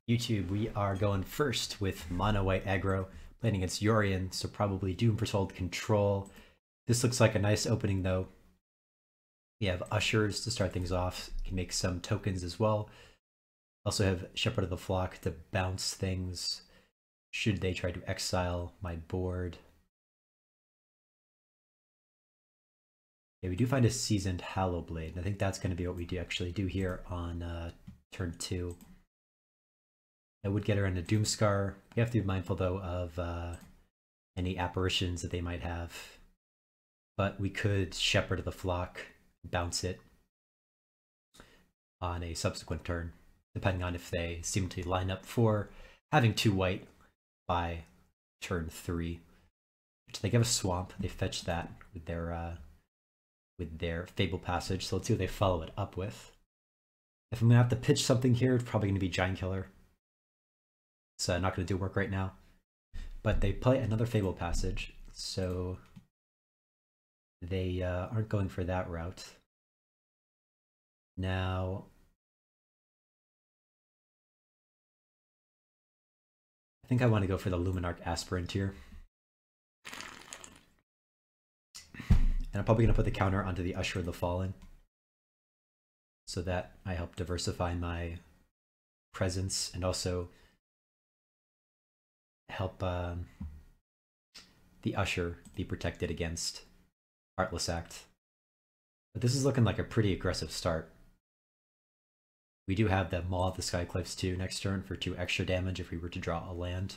YouTube, we are going first with Monowhite Aggro, playing against Yorion, so probably Doom Foretold Control. This looks like a nice opening though. We have Ushers to start things off, can make some tokens as well. Also have Shepherd of the Flock to bounce things should they try to exile my board. Yeah, we do find a Seasoned Hallowblade, and I think that's going to be what we do actually do here on turn 2. I would get her in a Doomscar. We have to be mindful though of any apparitions that they might have. But we could Shepherd of the Flock, bounce it on a subsequent turn, depending on if they seem to line up for having 2 white by turn 3. Which they give a swamp, they fetch that with their Fable Passage, so let's see what they follow it up with. If I'm gonna have to pitch something here, it's probably gonna be Giant Killer. It's not going to do work right now. But they play another Fable Passage, so they aren't going for that route. Now, I think I want to go for the Luminarch Aspirant here. And I'm probably going to put the counter onto the Usher of the Fallen, so that I help diversify my presence and also help the Usher be protected against Heartless Act. But this is looking like a pretty aggressive start. We do have the Maw of the Skycliffs too next turn for 2 extra damage if we were to draw a land.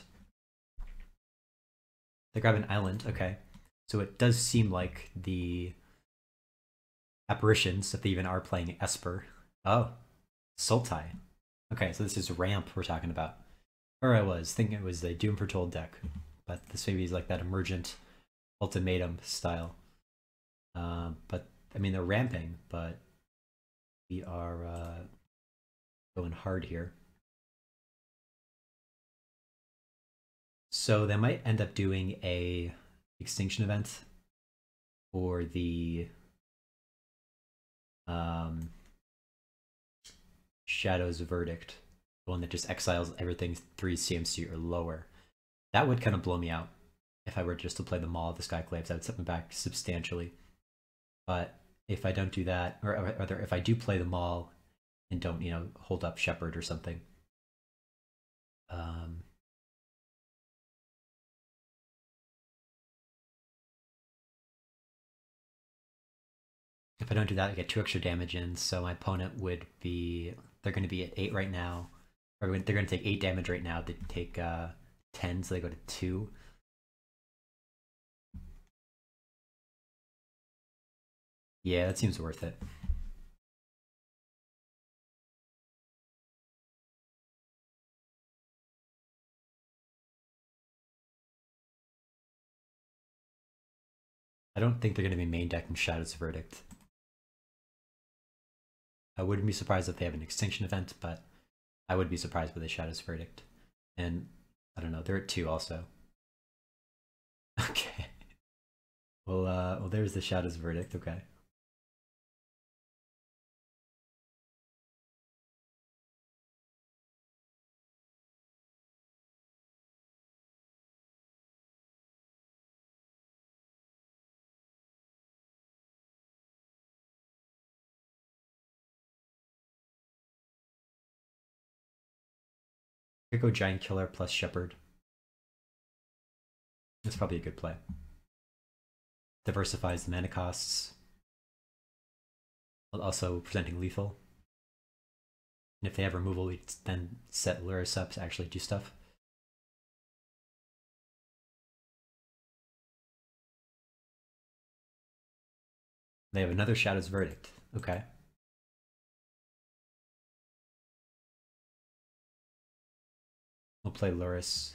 They grab an island, okay. So it does seem like the apparitions, if they even are playing Esper. Oh, Sultai. Okay, so this is ramp we're talking about. Or I was thinking it was the Doom Foretold deck, but this maybe is like that emergent ultimatum style. But I mean, they're ramping, but we are going hard here. So they might end up doing a extinction event for the Shadow's Verdict, the one that just exiles everything 3 CMC or lower. That would kind of blow me out if I were just to play the Maw of the Skyclaves. I would set me back substantially. But if I don't do that, or rather, if I do play the Maw and don't, hold up Shepherd or something, if I don't do that, I get 2 extra damage in, so my opponent would be, they're going to be at 8 right now, or they're going to take 8 damage right now. They take 10, so they go to 2. Yeah, that seems worth it. I don't think they're going to be main decking Shadow's Verdict. I wouldn't be surprised if they have an extinction event, but I would be surprised with a Shadow's Verdict. And I don't know, they're at 2 also. Okay. Well, there's the Shadow's Verdict, okay. Could go Giant Killer plus Shepherd. That's probably a good play. Diversifies the mana costs, while also presenting lethal. And if they have removal, we then set Luris up to actually do stuff. They have another Shadow's Verdict. Okay. We'll play Luris.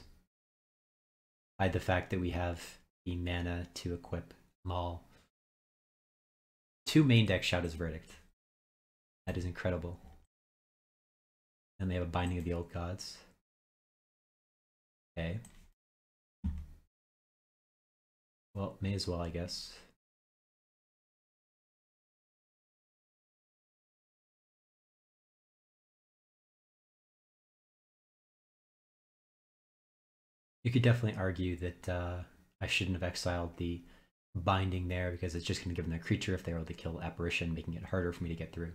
Hide the fact that we have the mana to equip Maul. 2 main deck Shadow's Verdict. That is incredible. And they have a Binding of the Old Gods. Okay. Well, may as well, I guess. You could definitely argue that I shouldn't have exiled the binding there because it's just going to give them a creature if they were able to kill Apparition, making it harder for me to get through.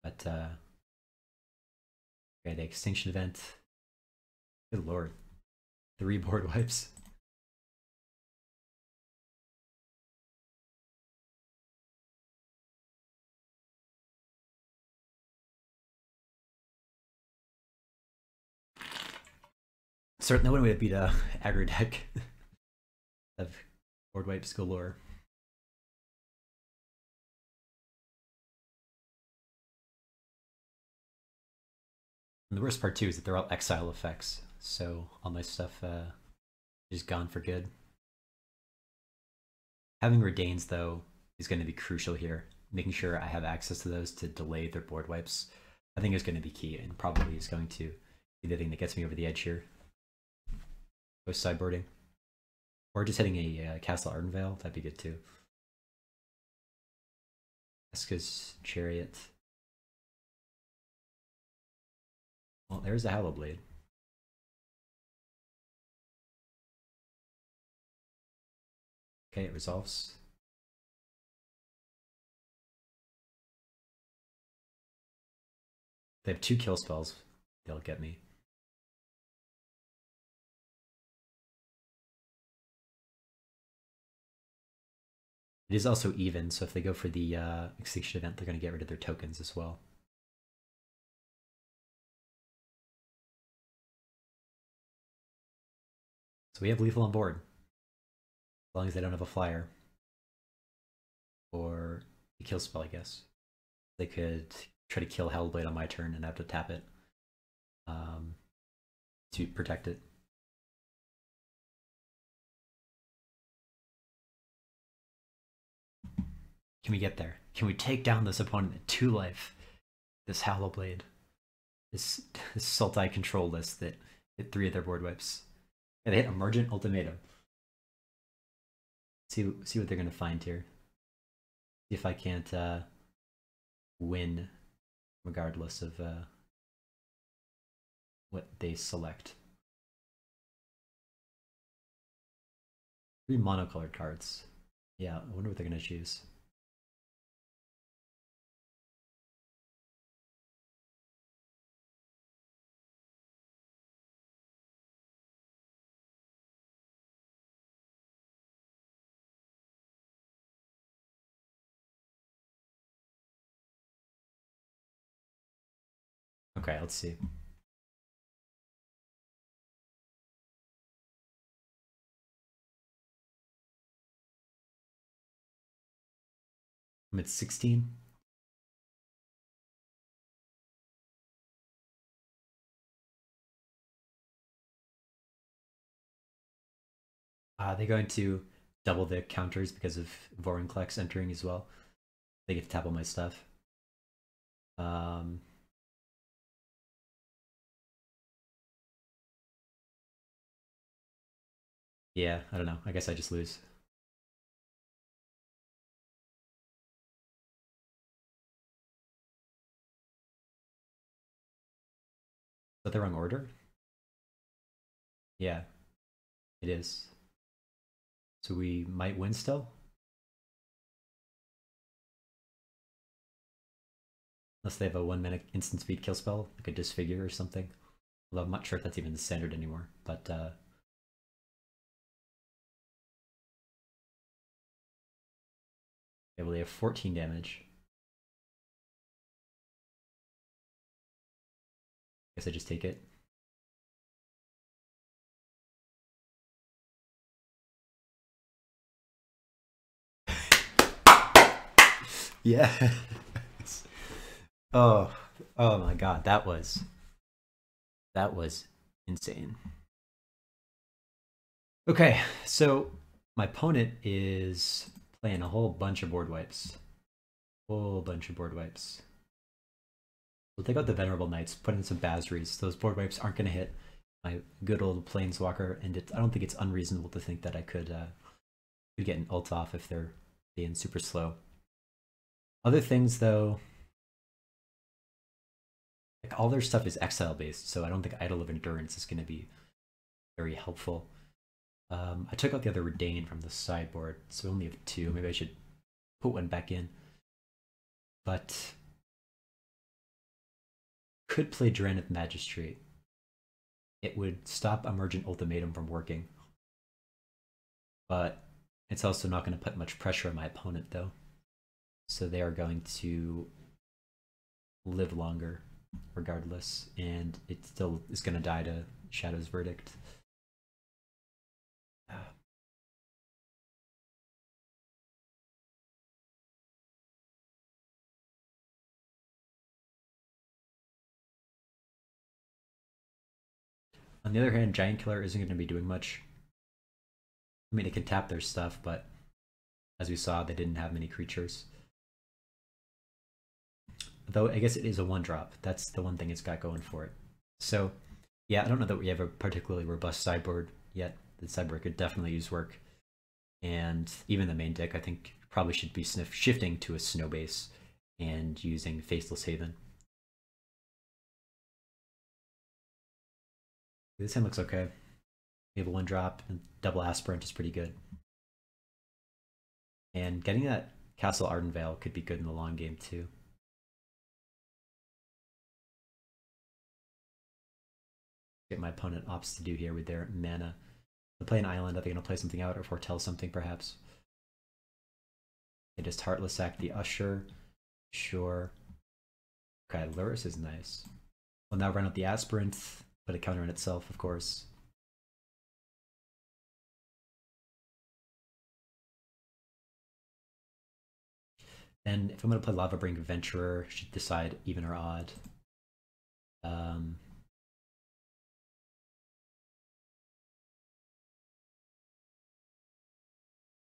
But okay, the Extinction Event. Good lord. 3 board wipes. Certainly one way to beat a aggro deck of board wipes galore. And the worst part too is that they're all exile effects, so all my stuff is gone for good. Having Redains though is going to be crucial here. Making sure I have access to those to delay their board wipes, I think is going to be key, and probably is going to be the thing that gets me over the edge here. Go sideboarding. Or just hitting a Castle Ardenvale, that'd be good too. Eska's Chariot. Well, there's a Hallowblade. Okay, it resolves. They have 2 kill spells. They'll get me. It is also even, so if they go for the Extinction Event, they're going to get rid of their tokens as well. So we have lethal on board. As long as they don't have a flyer. Or a kill spell, I guess. They could try to kill Hellblade on my turn and have to tap it to protect it. Can we get there? Can we take down this opponent at 2 life? This Hallowblade. This Sultai control list that hit 3 of their board wipes. Yeah, they hit Emergent Ultimatum. See what they're gonna find here. See if I can't win regardless of what they select. 3 monocolored cards. Yeah, I wonder what they're gonna choose. Okay, let's see. I'm at 16. They're going to double the counters because of Vorinclex entering as well. They get to tap all my stuff. Yeah, I don't know. I guess I just lose. Is that the wrong order? Yeah, it is. So we might win still? Unless they have a 1-mana instant speed kill spell, like a Disfigure or something. Although I'm not sure if that's even the standard anymore, but yeah, well, they have 14 damage. Guess I just take it. Yeah. Oh my god, that was insane. Okay, so my opponent is playing a whole bunch of board wipes. We'll take out the Venerable Knights, put in some Basries. Those board wipes aren't going to hit my good old Planeswalker, and I don't think it's unreasonable to think that I could get an ult off if they're being super slow. Other things, though, like all their stuff is exile based, so I don't think Idol of Endurance is going to be very helpful. I took out the other Redain from the sideboard, so we only have two. Maybe I should put one back in. But could play Drannith Magistrate. It would stop Emergent Ultimatum from working. But it's also not going to put much pressure on my opponent, though. So they are going to live longer, regardless. And it still is going to die to Shadow's Verdict. On the other hand, Giant Killer isn't going to be doing much. I mean, it can tap their stuff, but as we saw, they didn't have many creatures. Though I guess it is a 1-drop. That's the one thing it's got going for it. So, yeah, I don't know that we have a particularly robust sideboard yet. The sideboard could definitely use work. And even the main deck, I think, probably should be shifting to a snow base and using Faceless Haven. This hand looks okay. We have a 1-drop, and double Aspirant is pretty good. And getting that Castle Ardenvale could be good in the long game, too. Get my opponent opts to do here with their mana. They play an island. Are they going to play something out or foretell something, perhaps? They just Heartless Sack the Usher. Sure. Okay, Luris is nice. We'll now run out the Aspirant, put a counter on itself, of course. And if I'm going to play Lava Brink Venturer, should decide even or odd.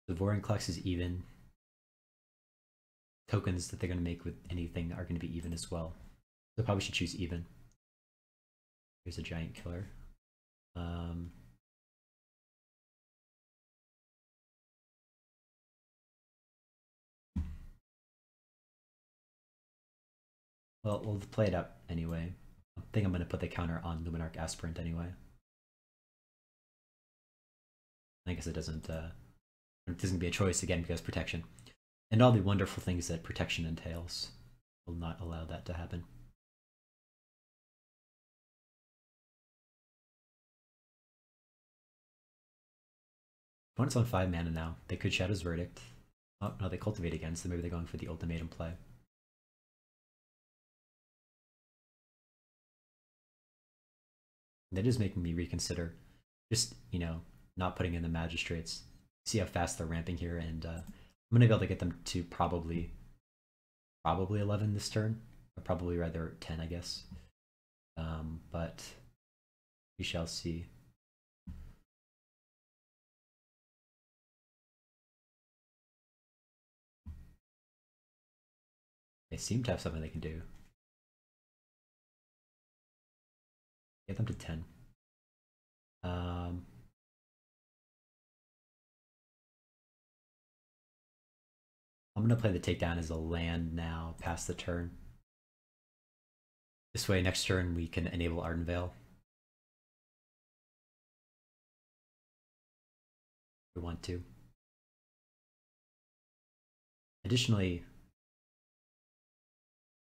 The Vorinclex is even. Tokens that they're going to make with anything are going to be even as well. So probably should choose even. Here's a Giant Killer. Well, we'll play it up anyway. I think I'm going to put the counter on Luminarch Aspirant anyway. I guess it doesn't be a choice again because protection. And all the wonderful things that protection entails will not allow that to happen. Opponent's on 5 mana now. They could Shadow's Verdict. Oh, no, they Cultivate again, so maybe they're going for the Ultimatum play. That is making me reconsider just, you know, not putting in the Magistrates. See how fast they're ramping here, and I'm going to be able to get them to probably 11 this turn. Or probably rather 10, I guess. But we shall see. They seem to have something they can do. Get them to 10. I'm going to play the takedown as a land now, past the turn. This way, next turn, we can enable Ardenvale. If we want to. Additionally,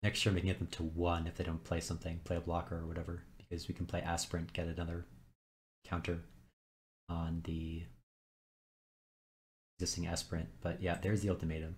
next turn we can get them to 1 if they don't play something, play a blocker or whatever, because we can play Aspirant, get another counter on the existing Aspirant. But yeah, there's the Ultimatum.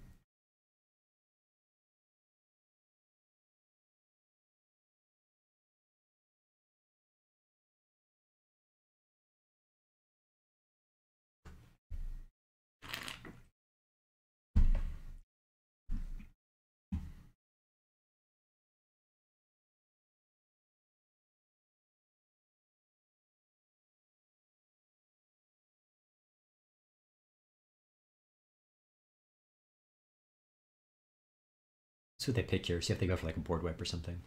So they pick here, see if they go for like a board wipe or something.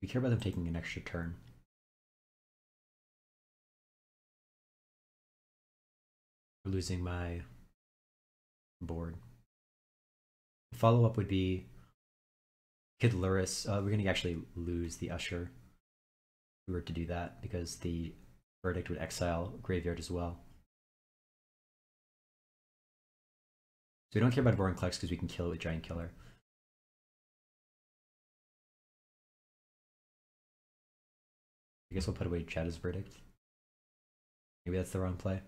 We care about them taking an extra turn. losing my board. Follow up would be Kid Luris. We're gonna actually lose the Usher if we were to do that because the verdict would exile graveyard as well. So we don't care about Boring Clux because we can kill it with Giant Killer. I guess we'll put away Shadow's Verdict. Maybe that's the wrong play.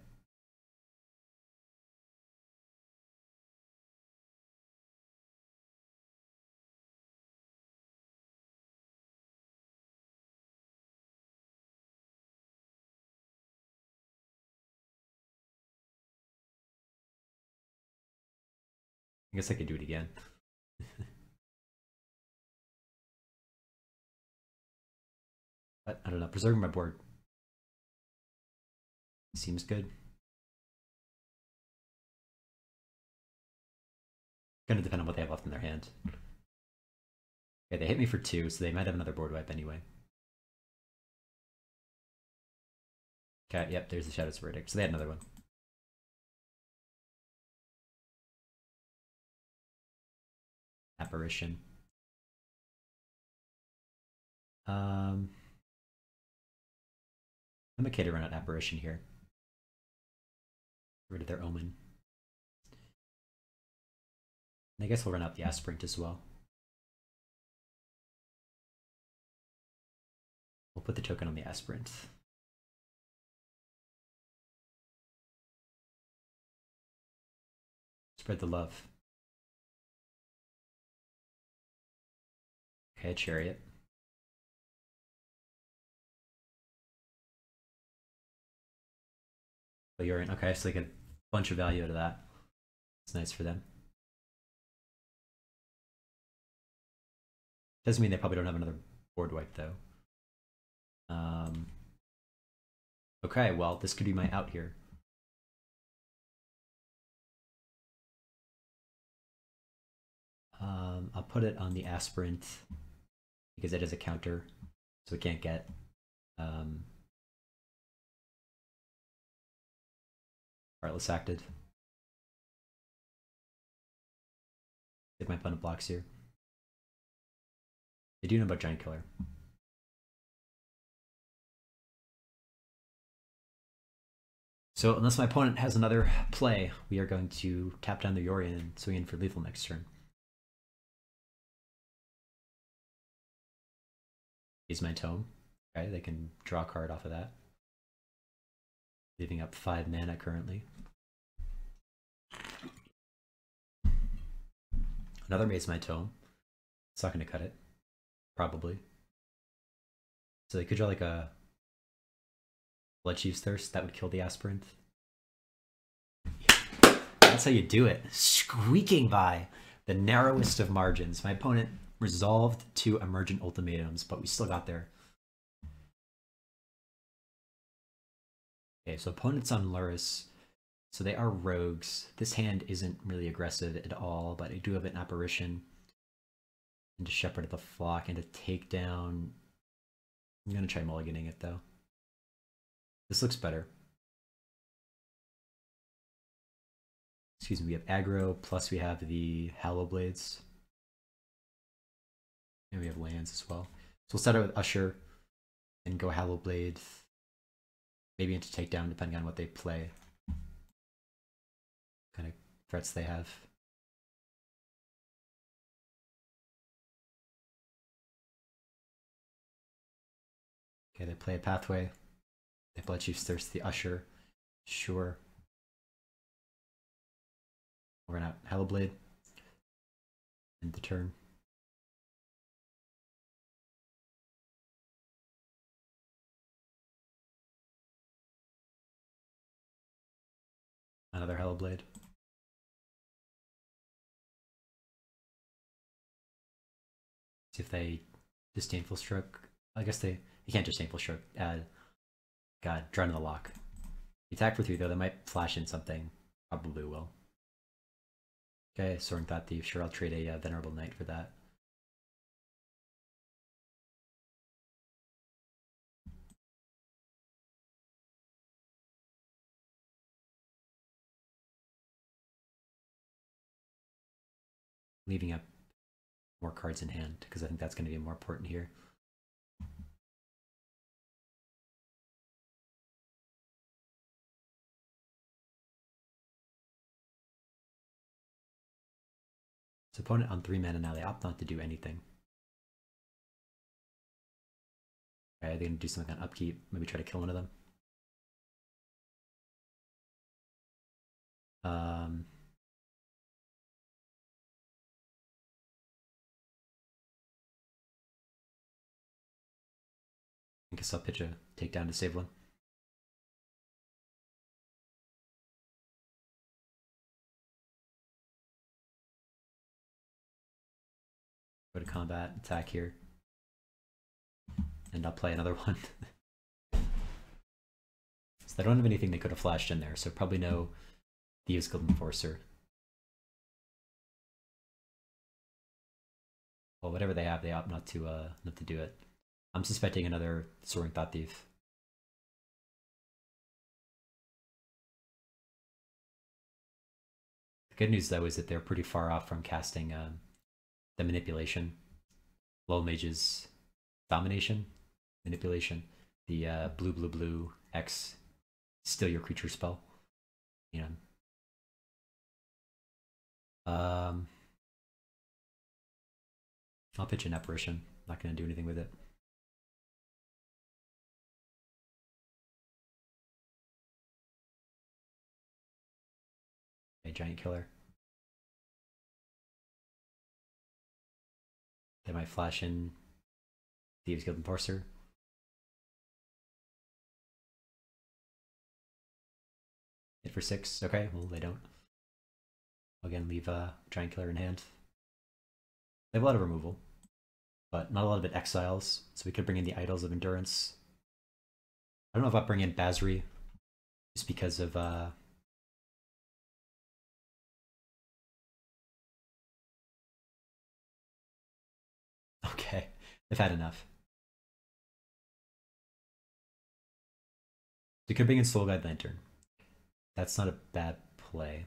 I guess I could do it again. But I don't know, preserving my board seems good. Gonna depend on what they have left in their hand. Okay, they hit me for 2, so they might have another board wipe anyway. Okay, yep, there's the Shadow's Verdict. So they had another one. Apparition. I'm okay to run out Apparition here. Get rid of their Omen. And I guess we'll run out the Aspirant as well. We'll put the token on the Aspirant. Spread the love. Okay, Chariot. Oh, you're in. Okay, so they get a bunch of value out of that. It's nice for them. Doesn't mean they probably don't have another board wipe though. Okay, well, this could be my out here. I'll put it on the Aspirant because it is a counter, so it can't get Heartless acted. If my opponent blocks here. They do know about Giant Killer. So unless my opponent has another play, we are going to tap down the Yorion and swing in for lethal next turn. Use my Tome. Okay, they can draw a card off of that. Leaving up 5 mana currently. Another Maze My Tome. It's not going to cut it. Probably. So they could draw like a Bloodchief's Thirst. That would kill the Aspirant. That's how you do it. Squeaking by the narrowest of margins. My opponent resolved 2 Emergent Ultimatums, but we still got there. Okay, so opponents on Luris. So they are rogues. This hand isn't really aggressive at all, but I do have an Apparition and a Shepherd of the Flock and a Takedown. I'm going to try mulliganing it though. This looks better. Excuse me, we have Aggro, plus we have the Hallow Blades. And we have lands as well. So we'll start out with Usher and go Hallow Blade. Maybe into Takedown, depending on what they play. Kind of threats they have. Okay, they play a Pathway. They Bloodchief's Thirst, the Usher. Sure. We'll run out Hellblade. End the turn. Another Hellblade. See if they Disdainful Stroke. I guess you can't Disdainful Stroke. God, Drown in the Lock. Attack for 3 though, they might flash in something. Probably will. Okay, Soaring Thought Thief. Sure, I'll trade a Venerable Knight for that. leaving up more cards in hand, because I think that's going to be more important here. So opponent on 3 mana now, they opt not to do anything. Okay, are they going to do something on upkeep? Maybe try to kill one of them? I guess I'll pitch a takedown to save one. Go to combat, attack here. And I'll play another one. So they don't have anything they could have flashed in there, so probably no Thieves Guild Enforcer. Well, whatever they have, they opt not to do it. I'm suspecting another Soaring Thought Thief. The good news though is that they're pretty far off from casting the manipulation. Low Mage's Domination, Manipulation, the blue X steal your creature spell. You know. I'll pitch an Apparition. Not going to do anything with it. A Giant Killer. They might flash in Thieves Guild Enforcer. Hit for 6. Okay, well they don't. Again, leave Giant Killer in hand. They have a lot of removal, but not a lot of it exiles, so we could bring in the Idols of Endurance. I don't know if I'll bring in Basri, just because of okay, they've had enough. We could bring in Soul Guide Lantern. That's not a bad play.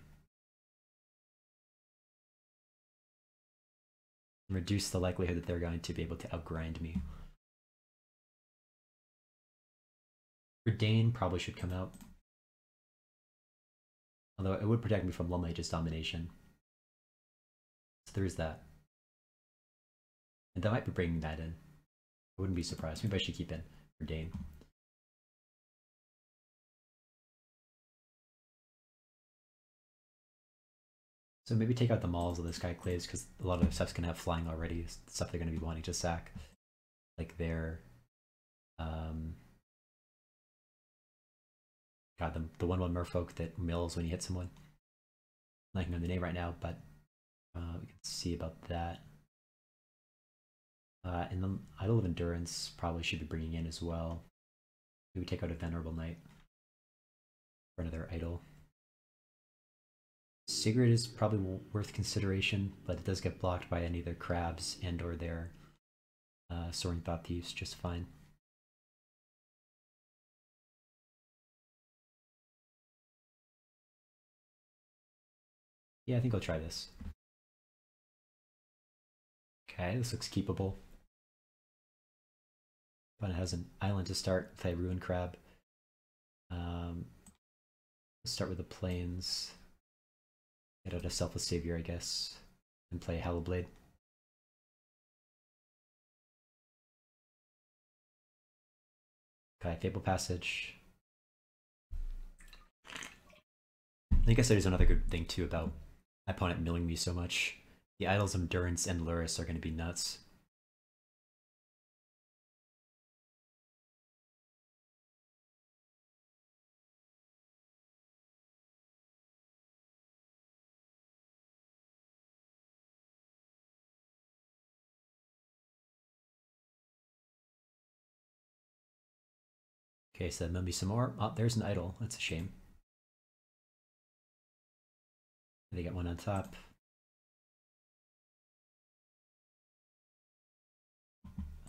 Reduce the likelihood that they're going to be able to outgrind me. Redain probably should come out. Although it would protect me from Low Mage's Domination. So there is that. And that might be bringing that in. I wouldn't be surprised. Maybe I should keep in Redain. So maybe take out the Mauls of the Skyclaves, because a lot of the stuff's going to have flying already. Stuff they're going to be wanting to sack. Like their... God, the 1/1 Merfolk that mills when you hit someone. I'm not know the name right now, but we can see about that. And then Idol of Endurance probably should be bringing in as well. Maybe take out a Venerable Knight for another idol. Sigrid is probably worth consideration, but it does get blocked by any of their crabs and or their Soaring Thought Thieves just fine. Yeah, I think I'll try this. Okay, this looks keepable. But it has an island to start with a Ruin Crab. Let's start with the plains. Get out a Selfless Savior, I guess, and play Hallowblade. Okay, Fable Passage. I guess there's another good thing too about my opponent milling me so much. The Idols of Endurance and Luris are going to be nuts. Okay, so mill me some more. Oh, there's an idol. That's a shame. They get one on top.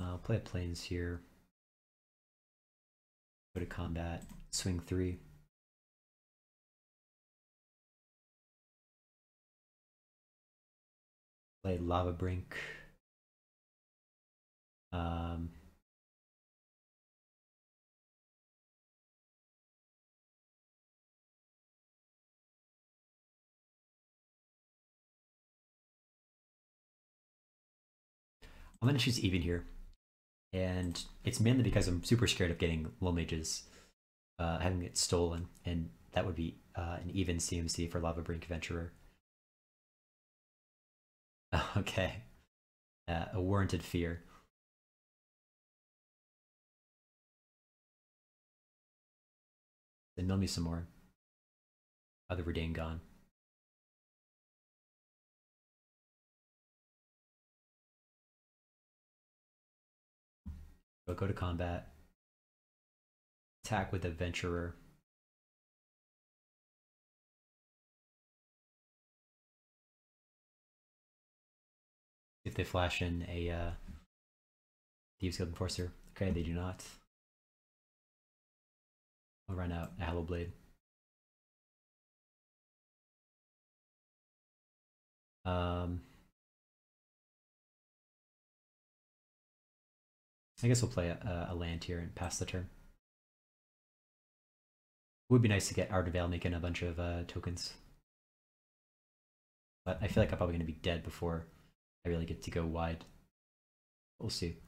I'll play a plains here. Go to combat. Swing 3. Play Lava Brink. I'm gonna choose even here, and it's mainly because I'm super scared of getting low mages, having it stolen, and that would be an even CMC for Lava Brink Adventurer. Okay, a warranted fear. Then mill me some more. Other Verdane gone. Go to combat. Attack with Adventurer. If they flash in a Thieves Guild Enforcer. Okay, they do not. I'll run out a Hallow Blade. I guess we'll play a land here and pass the turn. It would be nice to get Art of Vale making a bunch of tokens. But I feel like I'm probably going to be dead before I really get to go wide. We'll see.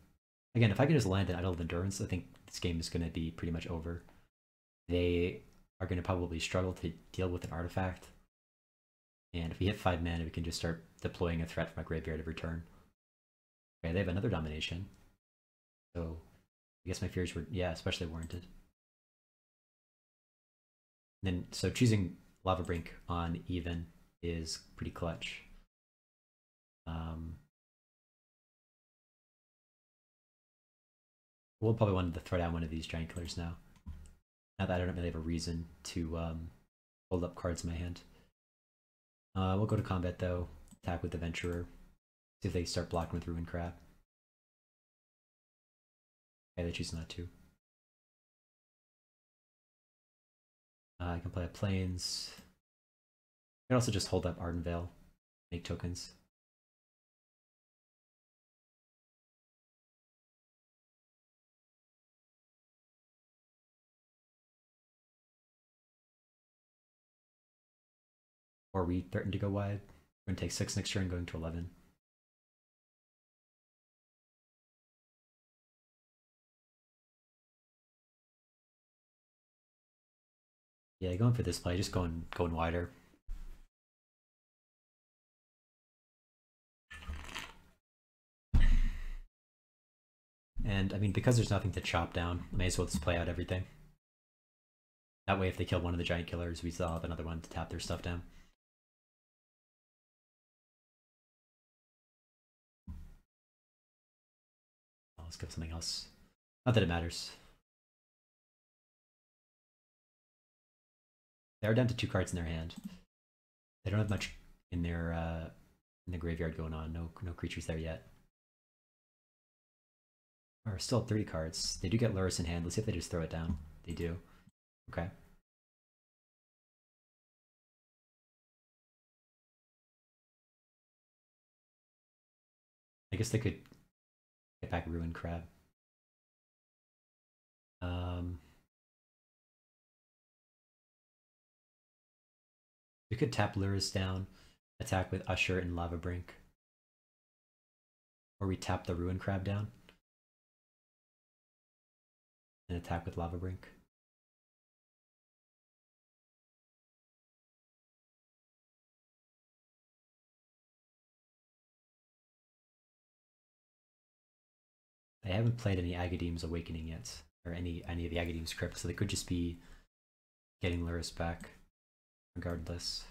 Again, if I can just land an Idol of Endurance, I think this game is going to be pretty much over. They are going to probably struggle to deal with an artifact. And if we hit 5 mana, we can just start deploying a threat from my graveyard every turn. Okay, they have another domination. So I guess my fears were, yeah, especially warranted. And then, so choosing Lava Brink on even is pretty clutch. We'll probably want to throw down one of these giant killers now. Now that I don't really have a reason to hold up cards in my hand. We'll go to combat though. Attack with Adventurer. See if they start blocking with Ruin Crab. Okay, they choose not to. I can play a Plains. I can also just hold up Arden Vale, make tokens. Or we threaten to go wide. We're going to take 6 next turn, going to 11. Yeah, going for this play, just going wider. And I mean, because there's nothing to chop down, I may as well just play out everything. That way, if they kill one of the giant killers, we still have another one to tap their stuff down. Let's go something else. Not that it matters. They're down to 2 cards in their hand. They don't have much in their in the graveyard going on. No creatures there yet. Or still at 30 cards. They do get Lurrus in hand. Let's see if they just throw it down. They do. Okay. I guess they could get back Ruin Crab. We could tap Lurrus down, attack with Usher and Lava Brink. Or we tap the Ruin Crab down and attack with Lava Brink. They haven't played any Agadeem's Awakening yet, or any of the Agadeem's Crypt, so they could just be getting Lurrus back, regardless.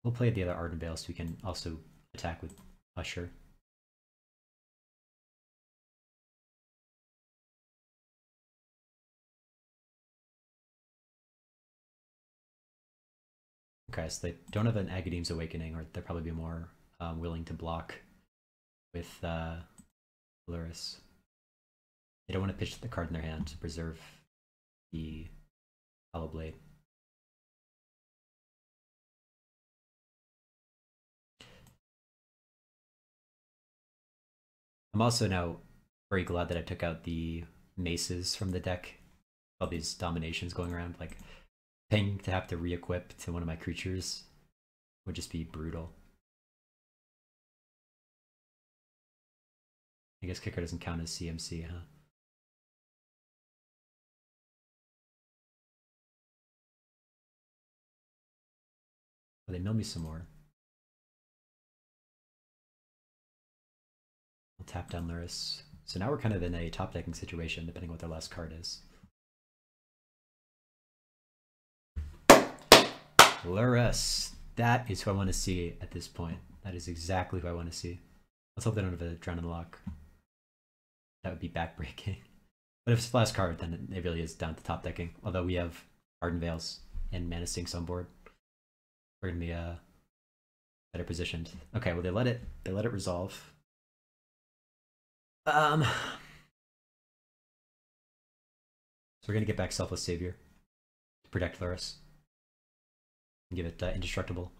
We'll play the other Arden Vale so we can also attack with Usher. Okay, so they don't have an Agadeem's Awakening, or there'll probably be more willing to block with Luris. They don't want to pitch the card in their hand to preserve the Hollow Blade. I'm also now very glad that I took out the maces from the deck. All these dominations going around, like paying to have to re-equip to one of my creatures would just be brutal. I guess Kicker doesn't count as CMC, huh? Oh, they mill me some more. I'll tap down Luris. So now we're kind of in a top decking situation, depending on what their last card is. Luris. That is who I want to see at this point. That is exactly who I want to see. Let's hope they don't have a Drown in the Lock. That would be backbreaking. But if it's the last card, then it really is down to top decking. Although we have Arden Veils and Mana Sinks on board, we're gonna be better positioned. Okay, well they let it resolve. So we're gonna get back Selfless Savior to protect Luris and give it indestructible.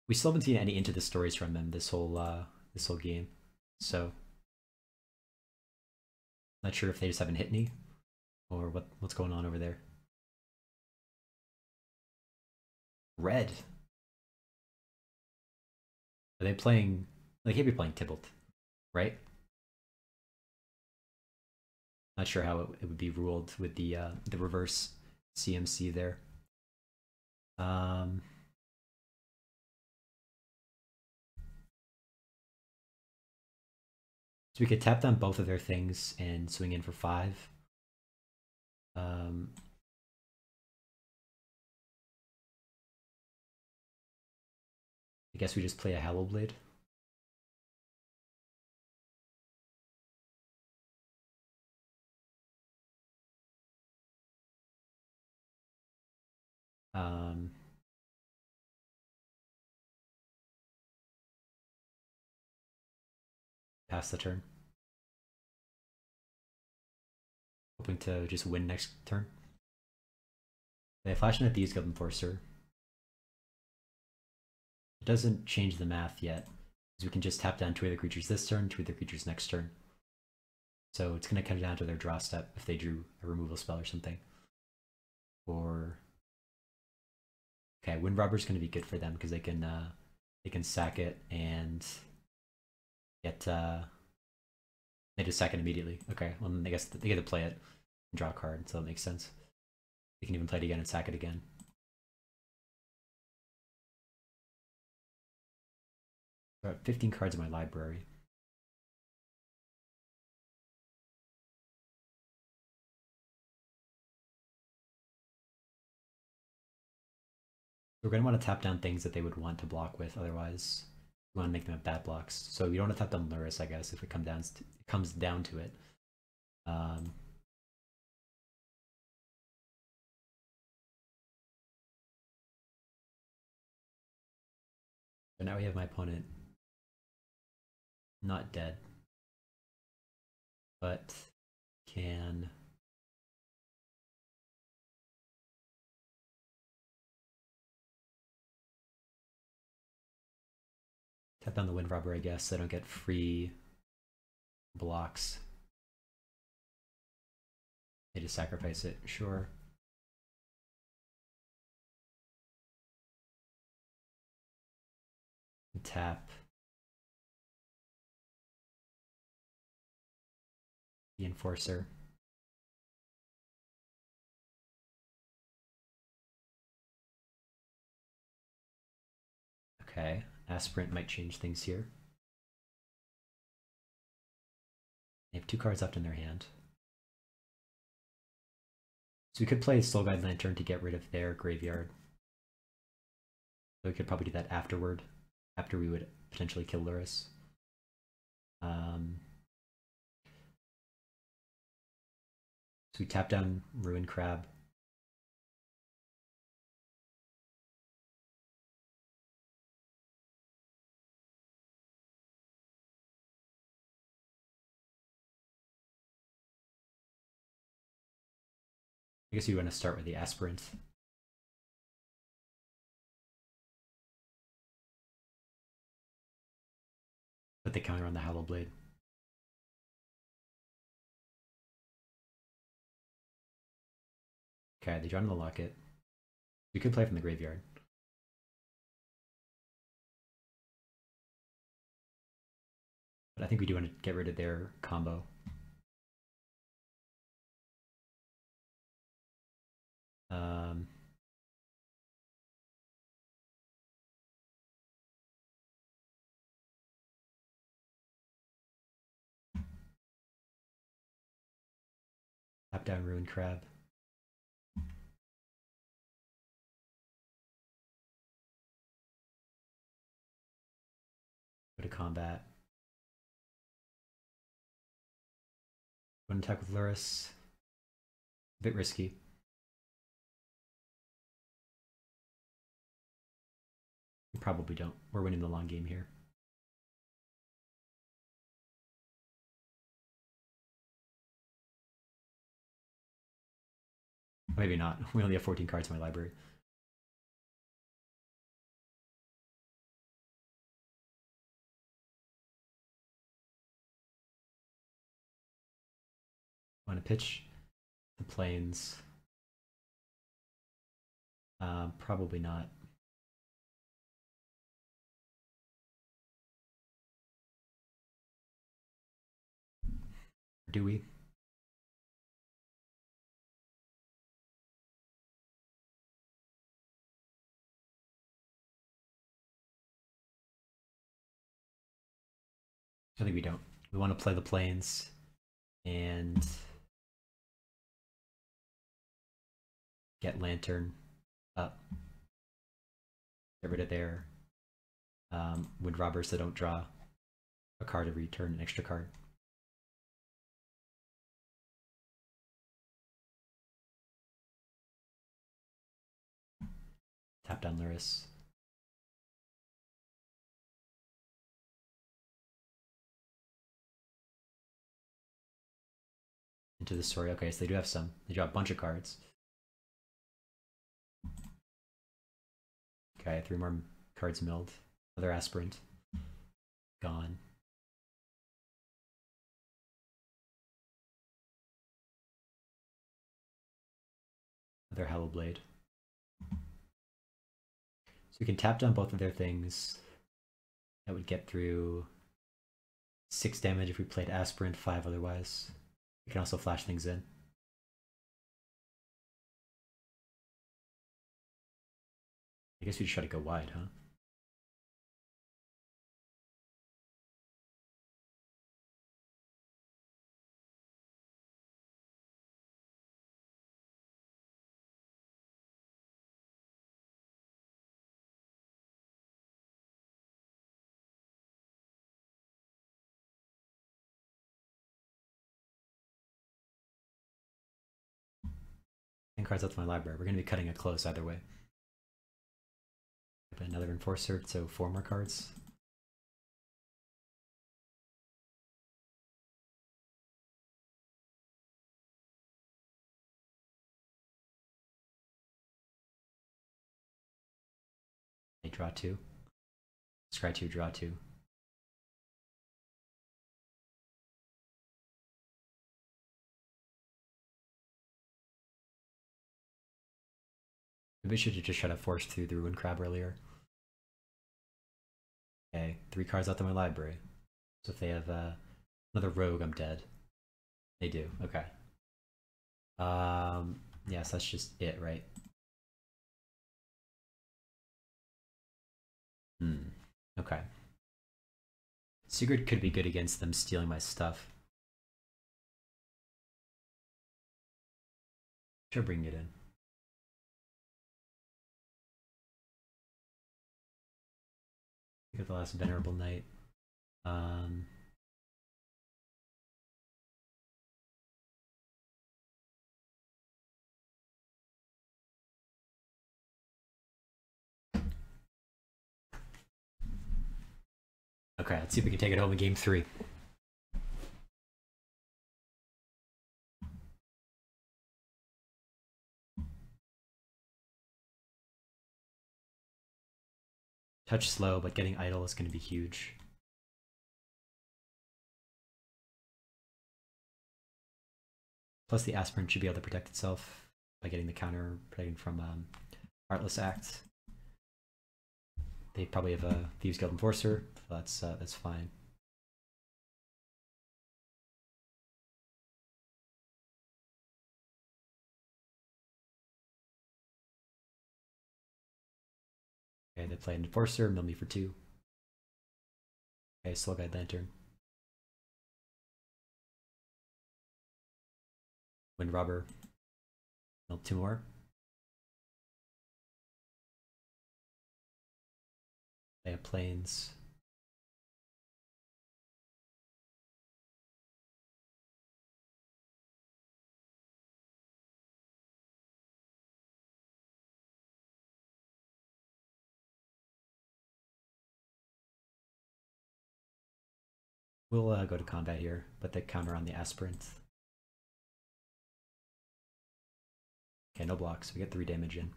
We still haven't seen any Into the Stories from them this whole game, so not sure if they just haven't hit me or what's going on over there. Red. Are they playing? They can't be playing Tybalt, right? Not sure how it would be ruled with the reverse CMC there. So we could tap down both of their things and swing in for 5. I guess we just play a Hollow Blade. Pass the turn. Hoping to just win next turn. They flash in at these Guild Enforcer. It doesn't change the math yet, because we can just tap down 2 other creatures this turn, 2 other creatures next turn. So it's going to come down to their draw step if they drew a removal spell or something. Or okay, Wind Robber's going to be good for them because they can sack it and get they just sack it immediately. Okay, well I guess they get to play it and draw a card, so that makes sense. They can even play it again and sack it again. I have 15 cards in my library. We're going to want to tap down things that they would want to block with, otherwise we want to make them have bad blocks. So you don't want to tap down Luris, I guess, if it comes down to it. So now we have my opponent not dead, but can tap down the Wind Robber, I guess, so I don't get free blocks. They just sacrifice it, sure. Tap the Enforcer. Okay, Aspirant might change things here. They have 2 cards left in their hand. So we could play Soul Guide Lantern to get rid of their graveyard. So we could probably do that afterward, after we would potentially kill Luris. So we tap down Ruin Crab guess you want to start with the aspirant. Put the counter on the Hollow Blade. Okay, they draw in the locket. We could play from the graveyard. But I think we do want to get rid of their combo. Tap down Ruin Crab. Go to combat. One attack with Luris. A bit risky. We probably don't. We're winning the long game here. Maybe not. We only have 14 cards in my library. Want to pitch the Plains? Probably not. Do we? I think we don't. We want to play the Plains and get Lantern up. Get rid of their Wind Robbers that don't draw a card every turn, an extra card. Tap down Luris. Into the story. Okay, so they do have some. They draw a bunch of cards. Okay, 3 more cards milled. Another aspirant. Gone. Another Hollow Blade. So we can tap down both of their things. That would get through 6 damage if we played aspirant, 5 otherwise. We can also flash things in. I guess we just try to go wide, huh? Cards out to my library. We're going to be cutting it close either way. Another Enforcer, so 4 more cards. They draw 2. Scry 2, draw 2. Maybe we should have just tried to force through the Ruin Crab earlier. Okay, 3 cards out to my library. So if they have another Rogue, I'm dead. They do, okay. Yes, that's just it, right? Okay. Sigurd could be good against them stealing my stuff. Sure, bring it in. Get the last Venerable Knight. Okay, let's see if we can take it home in game 3. Touch slow, but getting idle is going to be huge. Plus the aspirant should be able to protect itself by getting the counter, protecting from Heartless Act. They probably have a Thieves Guild Enforcer, so that's fine. Okay, they play an Enforcer, mill me for 2. Okay, Soul Guide Lantern. Wind Robber. Mill 2 more. They have Plains. We'll go to combat here, but the counter on the aspirant. Okay, no blocks. We get 3 damage in.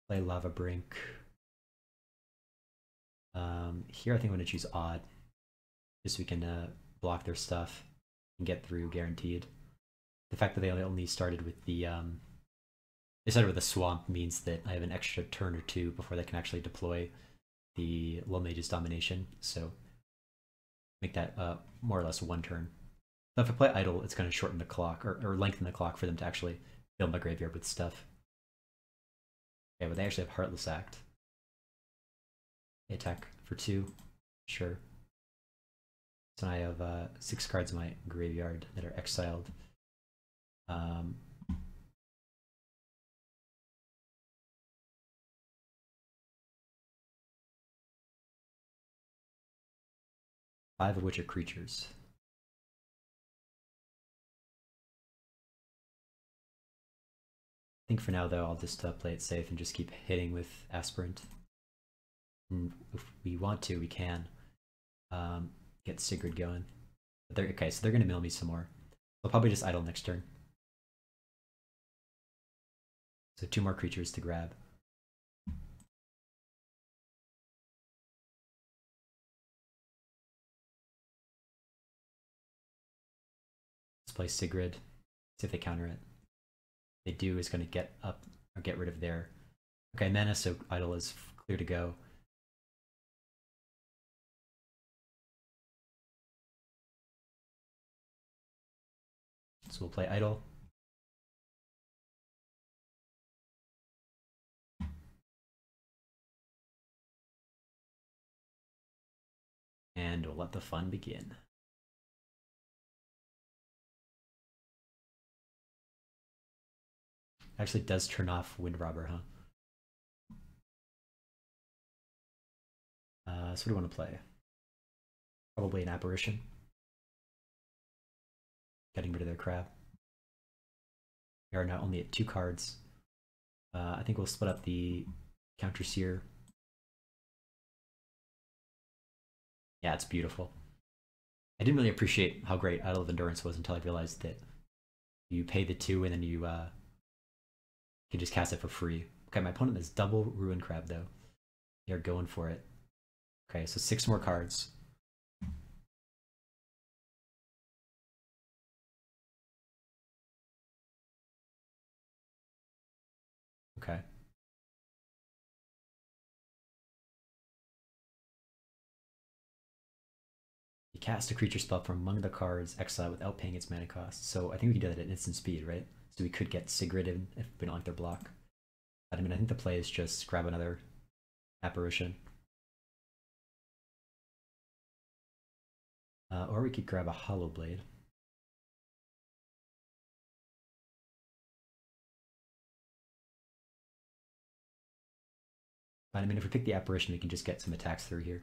Play Lava Brink. Here I think I'm going to choose Odd, just so we can block their stuff and get through guaranteed. The fact that they only started with the they started with a swamp means that I have an extra turn or 2 before they can actually deploy the Low Mage's Domination, so make that more or less 1 turn. So if I play Idle, it's going to shorten the clock, or lengthen the clock for them to actually fill my graveyard with stuff. Okay, but they actually have Heartless Act. They attack for 2, sure. So I have 6 cards in my graveyard that are exiled. 5 of which are creatures. I think for now, though, I'll just play it safe and just keep hitting with Aspirant. And if we want to, we can get Sigrid going. But they're, okay, so they're going to mill me some more. I'll probably just idle next turn. So 2 more creatures to grab. Let's play Sigrid. See if they counter it. They do is going to get up or get rid of their. Okay, mana, so idle is clear to go. So we'll play idle. And we'll let the fun begin. Actually does turn off Wind Robber, huh? So what do you want to play? Probably an Apparition. Getting rid of their crab. We are now only at 2 cards. I think we'll split up the Counter Seer. Yeah, it's beautiful. I didn't really appreciate how great Idol of Endurance was until I realized that you pay the 2 and then you can just cast it for free. Okay, my opponent is double Ruin Crab though. They're going for it. Okay, so 6 more cards. Okay. You cast a creature spell from among the cards exile without paying its mana cost. So I think we can do that at instant speed, right? So we could get Sigrid in if we don't like their block. But I mean, I think the play is just grab another Apparition. Or we could grab a Hollow Blade. But I mean, if we pick the Apparition, we can just get some attacks through here.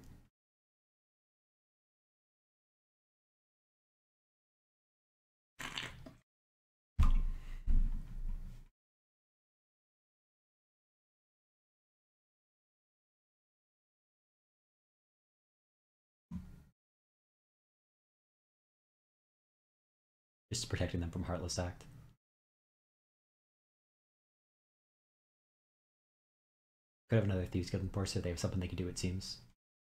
Just protecting them from Heartless Act. Could have another Thieves Guild Enforcer. They have something they can do, it seems.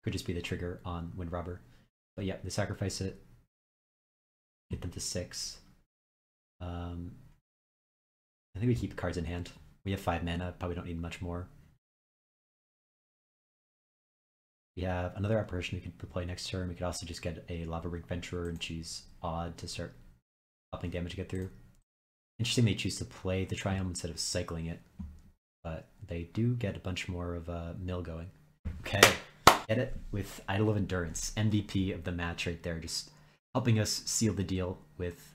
Could just be the trigger on Wind Robber. But yeah, they sacrifice it. Get them to 6. I think we keep cards in hand. We have 5 mana, probably don't need much more. We have another apparition we could deploy next turn. We could also just get a Lava Ring Venturer and choose Odd to start upping damage to get through. Interesting they choose to play the Triumph instead of cycling it. But they do get a bunch more of a mill going. Okay, get it with Idol of Endurance. MVP of the match right there, just helping us seal the deal with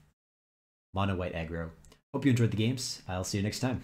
Monowhite aggro. Hope you enjoyed the games. I'll see you next time.